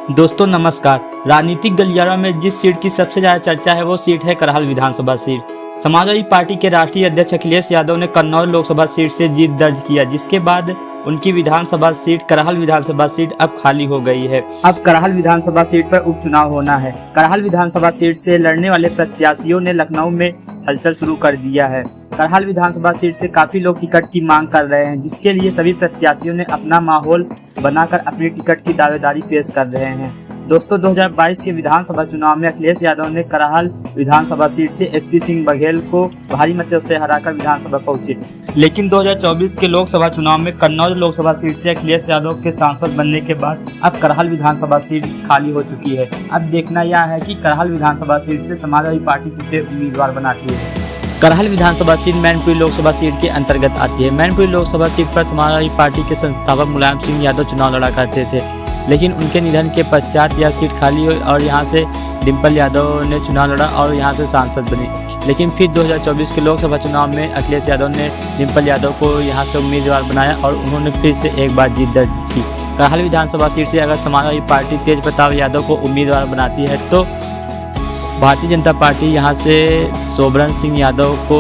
दोस्तों नमस्कार। राजनीतिक गलियारों में जिस सीट की सबसे ज्यादा चर्चा है वो सीट है करहल विधानसभा सीट। समाजवादी पार्टी के राष्ट्रीय अध्यक्ष अखिलेश यादव ने कन्नौज लोकसभा सीट से जीत दर्ज किया, जिसके बाद उनकी विधानसभा सीट करहल विधानसभा सीट अब खाली हो गई है। अब करहल विधानसभा सीट पर उपचुनाव होना है। करहल विधानसभा सीट से लड़ने वाले प्रत्याशियों ने लखनऊ में हलचल शुरू कर दिया है। करहल विधानसभा सीट से काफी लोग टिकट की मांग कर रहे हैं, जिसके लिए सभी प्रत्याशियों ने अपना माहौल बनाकर अपनी टिकट की दावेदारी पेश कर रहे हैं। दोस्तों 2022 के विधानसभा चुनाव में अखिलेश यादव ने करहल विधानसभा सीट से एसपी सिंह बघेल को भारी मतों से हराकर विधानसभा पहुंचे, लेकिन 2024 के लोकसभा चुनाव में कन्नौज लोकसभा सीट से अखिलेश यादव के सांसद बनने के बाद अब करहल विधानसभा सीट खाली हो चुकी है। अब देखना यह है कि करहल विधानसभा सीट से समाजवादी पार्टी किसे उम्मीदवार बनाती है। करहल विधानसभा सीट मैनपुरी लोकसभा सीट के अंतर्गत आती है। मैनपुरी लोकसभा सीट पर समाजवादी पार्टी के संस्थापक मुलायम सिंह यादव चुनाव लड़ा करते थे, लेकिन उनके निधन के पश्चात यह सीट खाली हुई और यहां से डिम्पल यादव ने चुनाव लड़ा और यहां से सांसद बने। लेकिन फिर 2024 के लोकसभा चुनाव में अखिलेश यादव ने डिम्पल यादव को यहां से उम्मीदवार बनाया और उन्होंने फिर से एक बार जीत दर्ज की। करहल विधानसभा सीट से अगर समाजवादी पार्टी तेज प्रताप यादव को उम्मीदवार बनाती है तो भारतीय जनता पार्टी यहां से सोबरन सिंह यादव को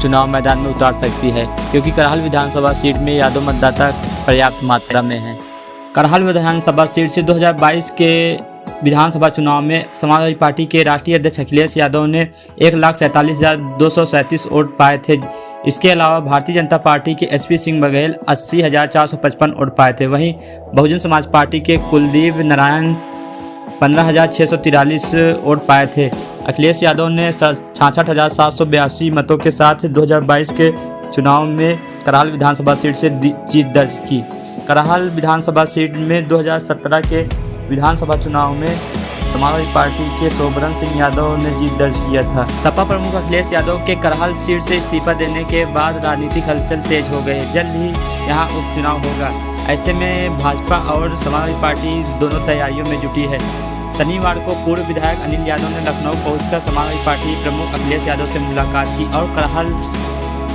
चुनाव मैदान में उतार सकती है, क्योंकि करहल विधानसभा सीट में यादव मतदाता पर्याप्त मात्रा में हैं। करहल विधानसभा सीट से 2022 के विधानसभा चुनाव में समाजवादी पार्टी के राष्ट्रीय अध्यक्ष अखिलेश यादव ने 1,47,237 वोट पाए थे। इसके अलावा भारतीय जनता पार्टी के एसपी सिंह बघेल 80,455 वोट पाए थे। वहीं बहुजन समाज पार्टी के कुलदीप नारायण 15,643 वोट पाए थे। अखिलेश यादव ने 66,782 मतों के साथ 2022 के चुनाव में करहल विधानसभा सीट से जीत दर्ज की। करहल विधानसभा सीट में 2017 के विधानसभा चुनाव में समाजवादी पार्टी के सोबरन सिंह यादव ने जीत दर्ज किया था। सपा प्रमुख अखिलेश यादव के करहल सीट से इस्तीफा देने के बाद राजनीतिक हलचल तेज हो गई। जल्द ही यहां उपचुनाव होगा। ऐसे में भाजपा और समाजवादी पार्टी दोनों तैयारियों में जुटी है। शनिवार को पूर्व विधायक अनिल यादव ने लखनऊ पहुंचकर समाजवादी पार्टी प्रमुख अखिलेश यादव से मुलाकात की और करहल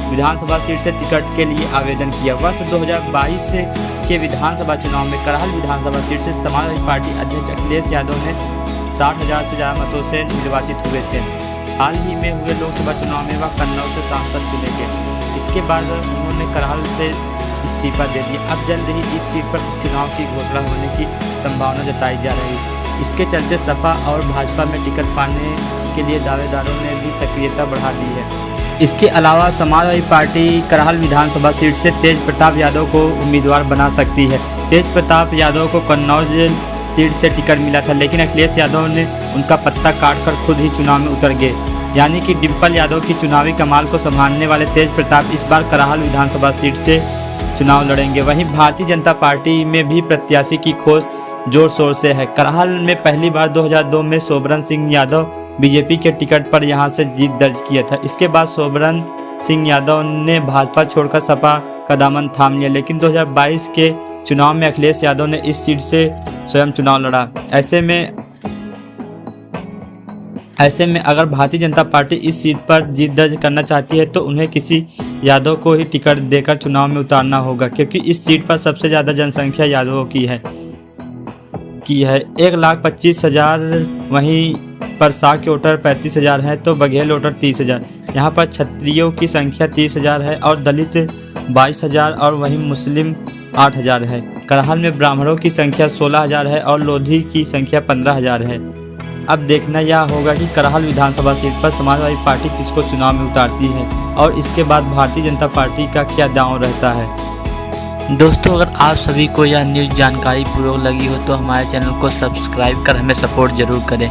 विधानसभा सीट से टिकट के लिए आवेदन किया। वर्ष 2022 के विधानसभा चुनाव में करहल विधानसभा सीट से समाजवादी पार्टी अध्यक्ष अखिलेश यादव ने 60,000 से ज़्यादा मतों से निर्वाचित हुए थे। हाल ही में हुए लोकसभा चुनाव में वह कन्नौज से सांसद चुने गए। इसके बाद उन्होंने करहल से इस्तीफा दे दिया। अब जल्द ही इस सीट पर चुनाव की घोषणा होने की संभावना जताई जा रही है। इसके चलते सपा और भाजपा में टिकट पाने के लिए दावेदारों ने भी सक्रियता बढ़ा दी है। इसके अलावा समाजवादी पार्टी करहल विधानसभा सीट से तेज प्रताप यादव को उम्मीदवार बना सकती है। तेज प्रताप यादव को कन्नौज सीट से टिकट मिला था, लेकिन अखिलेश यादव ने उनका पत्ता काटकर खुद ही चुनाव में उतर गए। यानी कि डिम्पल यादव की चुनावी कमाल को संभालने वाले तेज प्रताप इस बार करहल विधानसभा सीट से चुनाव लड़ेंगे। वहीं भारतीय जनता पार्टी में भी प्रत्याशी की खोज जोर शोर से है। करहल में पहली बार 2002 में सोबरन सिंह यादव बीजेपी के टिकट पर यहां से जीत दर्ज किया था। इसके बाद सोबरन सिंह यादव ने भाजपा छोड़कर सपा का दामन थाम लिया, लेकिन 2022 के चुनाव में अखिलेश यादव ने इस सीट से स्वयं चुनाव लड़ा। ऐसे में अगर भारतीय जनता पार्टी इस सीट पर जीत दर्ज करना चाहती है तो उन्हें किसी यादव को ही टिकट देकर चुनाव में उतारना होगा, क्योंकि इस सीट पर सबसे ज़्यादा जनसंख्या यादवों की है 1,25,000। वहीं पर शाह के वोटर 35,000 हैं तो बघेल वोटर 30,000। यहाँ पर क्षत्रियों की संख्या 30,000 है और दलित 22,000 और वहीं मुस्लिम 8,000 है। करहल में ब्राह्मणों की संख्या 16,000 है और लोधी की संख्या 15,000 है। अब देखना यह होगा कि करहल विधानसभा सीट पर समाजवादी पार्टी किसको चुनाव में उतारती है और इसके बाद भारतीय जनता पार्टी का क्या दांव रहता है। दोस्तों अगर आप सभी को यह न्यूज़ जानकारी पूर्वक लगी हो तो हमारे चैनल को सब्सक्राइब कर हमें सपोर्ट जरूर करें।